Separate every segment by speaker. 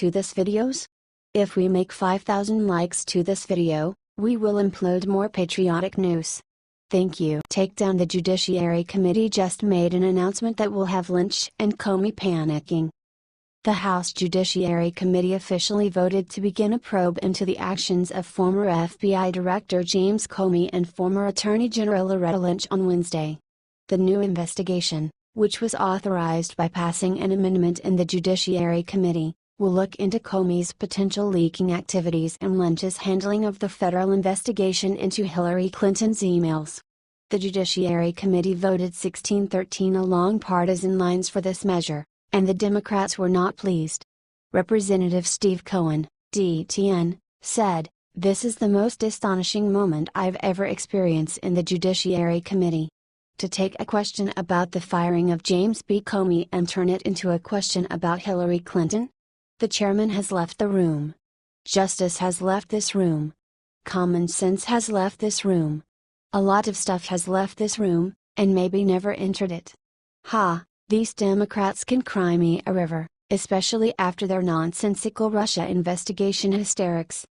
Speaker 1: to this videos? If we make 5,000 likes to this video, we will upload more patriotic news. Thank you. Take down. The Judiciary Committee just made an announcement that will have Lynch and Comey panicking. The House Judiciary Committee officially voted to begin a probe into the actions of former FBI Director James Comey and former Attorney General Loretta Lynch on Wednesday. The new investigation, which was authorized by passing an amendment in the Judiciary Committee, will look into Comey's potential leaking activities and Lynch's handling of the federal investigation into Hillary Clinton's emails. The Judiciary Committee voted 16-13 along partisan lines for this measure, and the Democrats were not pleased. Representative Steve Cohen, DTN, said, "This is the most astonishing moment I've ever experienced in the Judiciary Committee. To take a question about the firing of James B. Comey and turn it into a question about Hillary Clinton? The chairman has left the room. Justice has left this room. Common sense has left this room. A lot of stuff has left this room, and maybe never entered it. Ha, these Democrats can cry me a river, especially after their nonsensical Russia investigation hysterics."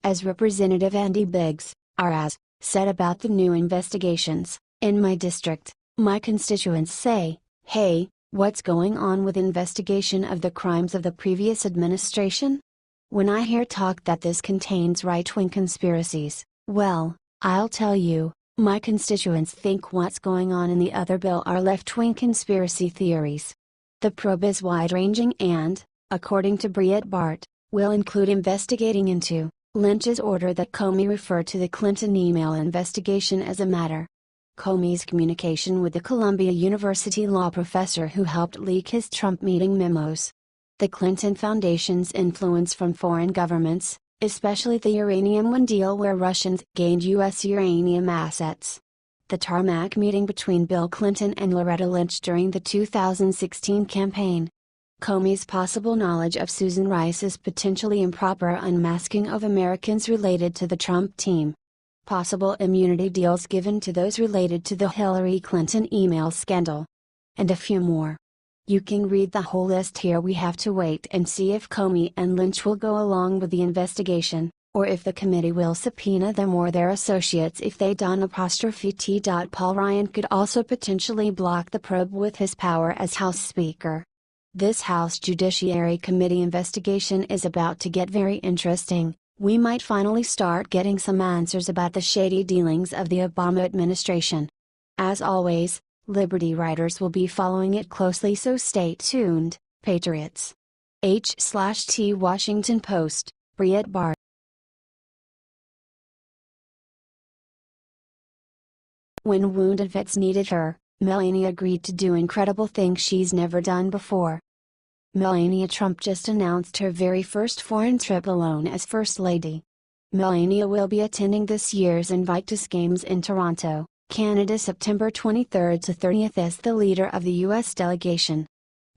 Speaker 1: As Representative Andy Biggs, RS, said about the new investigations, "In my district, my constituents say, 'Hey, what's going on with investigation of the crimes of the previous administration?' When I hear talk that this contains right-wing conspiracies, well, I'll tell you, my constituents think what's going on in the other bill are left-wing conspiracy theories. The probe is wide-ranging and, according to Breitbart, will include investigating into Lynch's order that Comey referred to the Clinton email investigation as a matter. Comey's communication with the Columbia University law professor who helped leak his Trump meeting memos. The Clinton Foundation's influence from foreign governments, especially the uranium one deal where Russians gained U.S. uranium assets. The tarmac meeting between Bill Clinton and Loretta Lynch during the 2016 campaign. Comey's possible knowledge of Susan Rice's potentially improper unmasking of Americans related to the Trump team. Possible immunity deals given to those related to the Hillary Clinton email scandal. And a few more. You can read the whole list here. We have to wait and see if Comey and Lynch will go along with the investigation, or if the committee will subpoena them or their associates if they don't. T. Paul Ryan could also potentially block the probe with his power as House Speaker. This House Judiciary Committee investigation is about to get very interesting. We might finally start getting some answers about the shady dealings of the Obama administration. As always, Liberty writers will be following it closely, so stay tuned, patriots. H/T Washington Post, Breitbart. When wounded vets needed her, Melania agreed to do incredible things she's never done before. Melania Trump just announced her very first foreign trip alone as First Lady. Melania will be attending this year's Invictus Games in Toronto, Canada, September 23 to 30 as the leader of the U.S. delegation.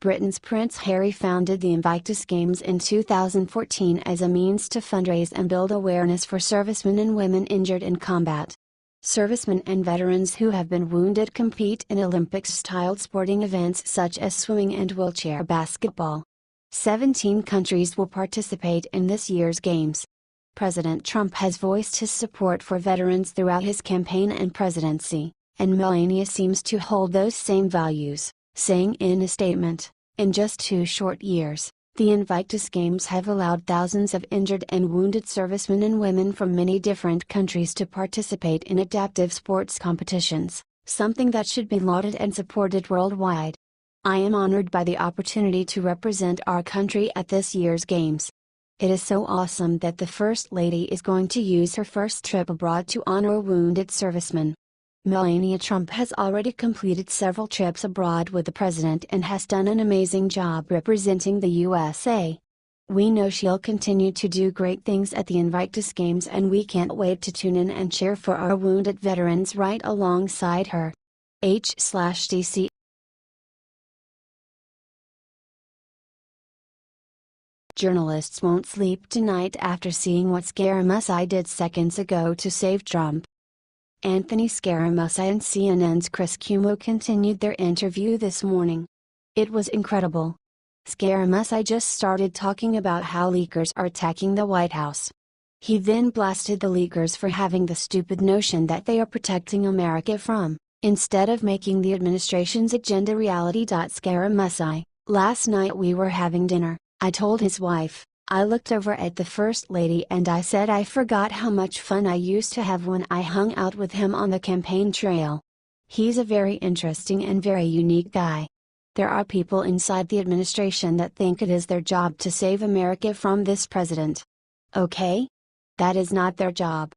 Speaker 1: Britain's Prince Harry founded the Invictus Games in 2014 as a means to fundraise and build awareness for servicemen and women injured in combat. Servicemen and veterans who have been wounded compete in Olympics-styled sporting events such as swimming and wheelchair basketball. 17 countries will participate in this year's games. President Trump has voiced his support for veterans throughout his campaign and presidency, and Melania seems to hold those same values, saying in a statement, "In just 2 short years, the Invictus Games have allowed thousands of injured and wounded servicemen and women from many different countries to participate in adaptive sports competitions, something that should be lauded and supported worldwide. I am honored by the opportunity to represent our country at this year's Games. It is so awesome that the First Lady is going to use her first trip abroad to honor wounded servicemen." Melania Trump has already completed several trips abroad with the president and has done an amazing job representing the USA. We know she'll continue to do great things at the Invictus Games, and we can't wait to tune in and cheer for our wounded veterans right alongside her. H/DC. Journalists won't sleep tonight after seeing what Scarah Mess did seconds ago to save Trump. Anthony Scarah Mess and CNN's Chris Cuomo continued their interview this morning. It was incredible. Scarah Mess, I just started talking about how leakers are attacking the White House. He then blasted the leakers for having the stupid notion that they are protecting America from, instead of making the administration's agenda reality. Scarah Mess, last night we were having dinner, I told his wife, I looked over at the First Lady and I said I forgot how much fun I used to have when I hung out with him on the campaign trail. He's a very interesting and very unique guy. There are people inside the administration that think it is their job to save America from this president. Okay? That is not their job.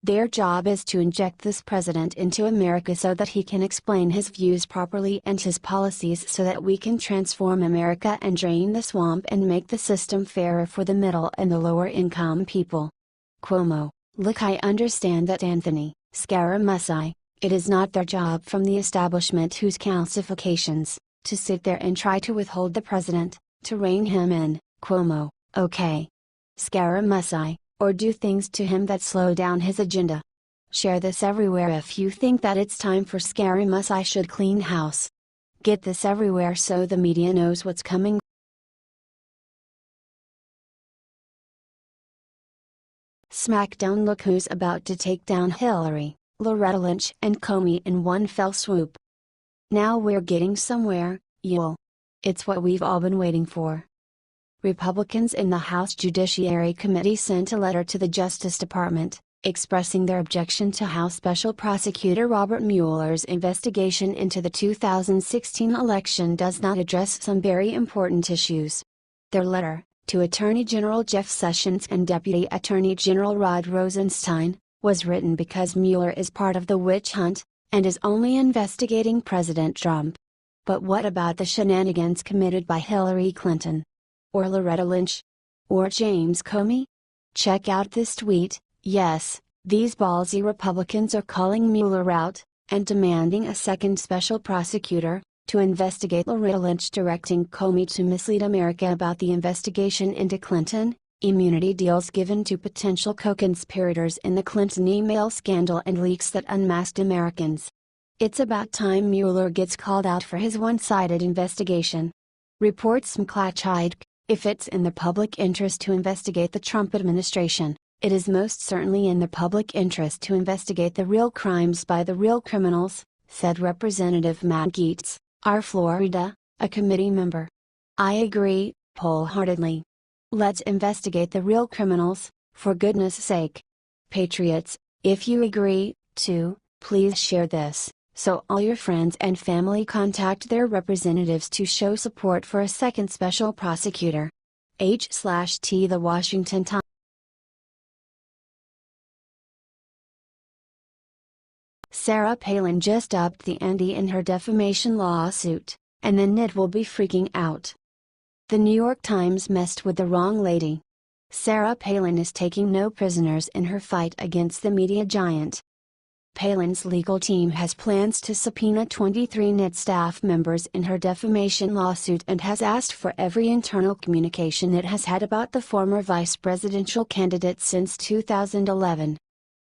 Speaker 1: Their job is to inject this president into America so that he can explain his views properly and his policies so that we can transform America and drain the swamp and make the system fairer for the middle and the lower income people. Cuomo, look, I understand that, Anthony. Scarah Mess, it is not their job from the establishment whose calcifications, to sit there and try to withhold the president, to rein him in. Cuomo, okay. Scarah Mess, or do things to him that slow down his agenda. Share this everywhere if you think that it's time for Scarah Mess. I should clean house. Get this everywhere so the media knows what's coming. Smackdown, look who's about to take down Hillary, Loretta Lynch and Comey in one fell swoop. Now we're getting somewhere, y'all. It's what we've all been waiting for. Republicans in the House Judiciary Committee sent a letter to the Justice Department, expressing their objection to House Special Prosecutor Robert Mueller's investigation into the 2016 election does not address some very important issues. Their letter, to Attorney General Jeff Sessions and Deputy Attorney General Rod Rosenstein, was written because Mueller is part of the witch hunt, and is only investigating President Trump. But what about the shenanigans committed by Hillary Clinton? Or Loretta Lynch? Or James Comey? Check out this tweet. Yes, these ballsy Republicans are calling Mueller out, and demanding a second special prosecutor, to investigate Loretta Lynch, directing Comey to mislead America about the investigation into Clinton, immunity deals given to potential co-conspirators in the Clinton email scandal and leaks that unmasked Americans. It's about time Mueller gets called out for his one-sided investigation. Reports McClatchy. If it's in the public interest to investigate the Trump administration, it is most certainly in the public interest to investigate the real crimes by the real criminals, said Representative Matt Gaetz, R. Florida, a committee member. I agree, wholeheartedly. Let's investigate the real criminals, for goodness sake. Patriots, if you agree, too, please share this, so all your friends and family contact their representatives to show support for a second special prosecutor. H/T The Washington Times. Sarah Palin just upped the ante in her defamation lawsuit, and then it will be freaking out. The New York Times messed with the wrong lady. Sarah Palin is taking no prisoners in her fight against the media giant. Palin's legal team has plans to subpoena 23 NIT staff members in her defamation lawsuit and has asked for every internal communication it has had about the former vice presidential candidate since 2011.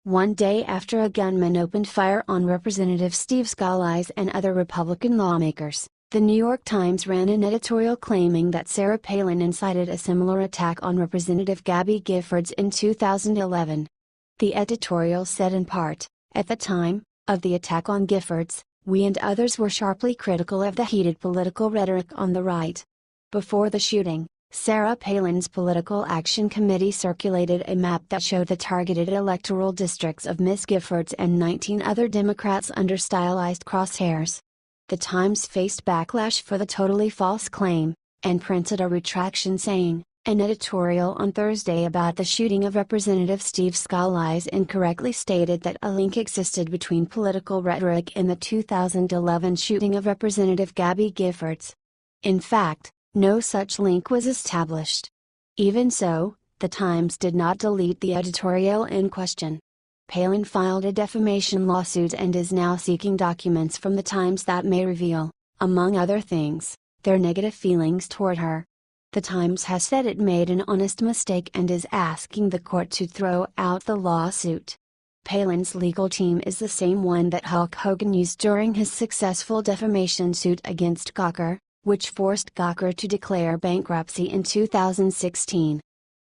Speaker 1: One day after a gunman opened fire on Representative Steve Scalise and other Republican lawmakers, the New York Times ran an editorial claiming that Sarah Palin incited a similar attack on Representative Gabby Giffords in 2011. The editorial said in part, "At the time of the attack on Giffords, we and others were sharply critical of the heated political rhetoric on the right." Before the shooting, Sarah Palin's Political Action Committee circulated a map that showed the targeted electoral districts of Ms. Giffords and 19 other Democrats under stylized crosshairs. The Times faced backlash for the totally false claim, and printed a retraction saying, an editorial on Thursday about the shooting of Representative Steve Scalise incorrectly stated that a link existed between political rhetoric and the 2011 shooting of Representative Gabby Giffords. In fact, no such link was established. Even so, the Times did not delete the editorial in question. Palin filed a defamation lawsuit and is now seeking documents from the Times that may reveal, among other things, their negative feelings toward her. The Times has said it made an honest mistake and is asking the court to throw out the lawsuit. Palin's legal team is the same one that Hulk Hogan used during his successful defamation suit against Gawker, which forced Gawker to declare bankruptcy in 2016.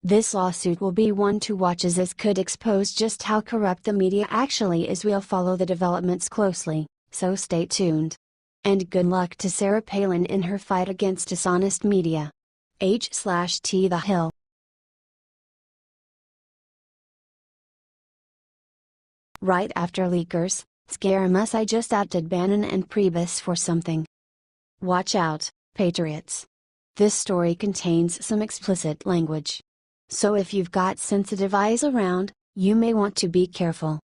Speaker 1: This lawsuit will be one to watch, as this could expose just how corrupt the media actually is. We'll follow the developments closely, so stay tuned. And good luck to Sarah Palin in her fight against dishonest media. H/T The Hill. Right after leakers, Scarah Mess: I just outed Bannon and Priebus for something. Watch out, patriots. This story contains some explicit language. So if you've got sensitive eyes around, you may want to be careful.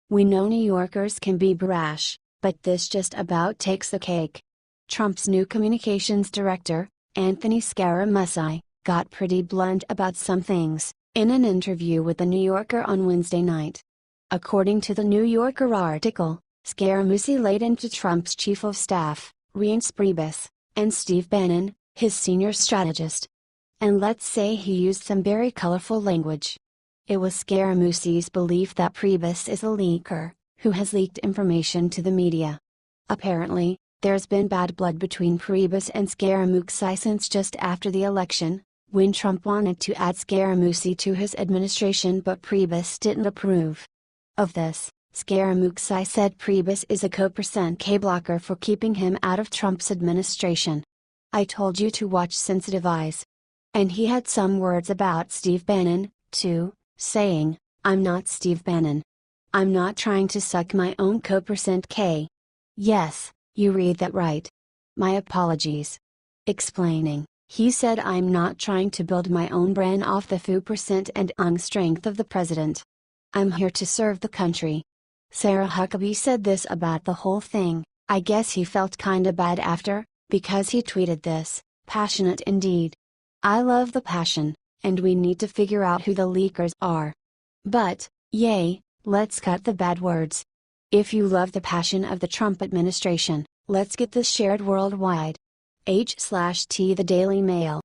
Speaker 1: We know New Yorkers can be brash, but this just about takes the cake. Trump's new communications director, Anthony Scarah Mess, got pretty blunt about some things, in an interview with The New Yorker on Wednesday night. According to the New Yorker article, Scaramouche laid into Trump's chief of staff, Reince Priebus, and Steve Bannon, his senior strategist. And let's say he used some very colorful language. It was Scaramouche's belief that Priebus is a leaker, who has leaked information to the media. Apparently, there's been bad blood between Priebus and Scaramouche since just after the election, when Trump wanted to add Scaramouche to his administration but Priebus didn't approve of this. Scaramouche said Priebus is a K blocker for keeping him out of Trump's administration. I told you to watch sensitive eyes. And he had some words about Steve Bannon, too, saying, "I'm not Steve Bannon. I'm not trying to suck my own K." Yes, you read that right. My apologies. Explaining, he said, "I'm not trying to build my own brand off the % and strength of the president. I'm here to serve the country." Sarah Huckabee said this about the whole thing: "I guess he felt kinda bad after, because he tweeted this, passionate indeed. I love the passion, and we need to figure out who the leakers are. But, yay, let's cut the bad words. If you love the passion of the Trump administration, let's get this shared worldwide." H/T The Daily Mail.